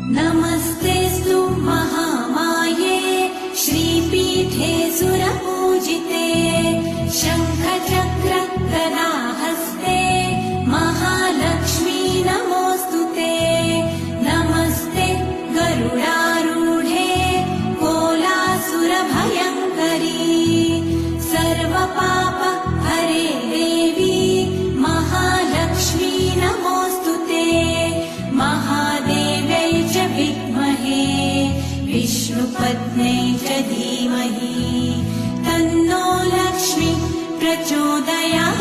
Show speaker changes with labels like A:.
A: नमस्तेऽस्तु महामाये श्रीपीठे सुरपूजिते शङ्खचक्र गदाहस्ते महालक्ष्मी नमोऽस्तुते। नमस्ते गरुडारूढे कोलासुरभयङ्करी सर्वपाप हरे देवी महालक्ष्मी नमोऽस्तुते। महादेव्यै च विद्महे विष्णुपत्न्यै च धीमहि तन्नो लक्ष्मी प्रचोदयात्।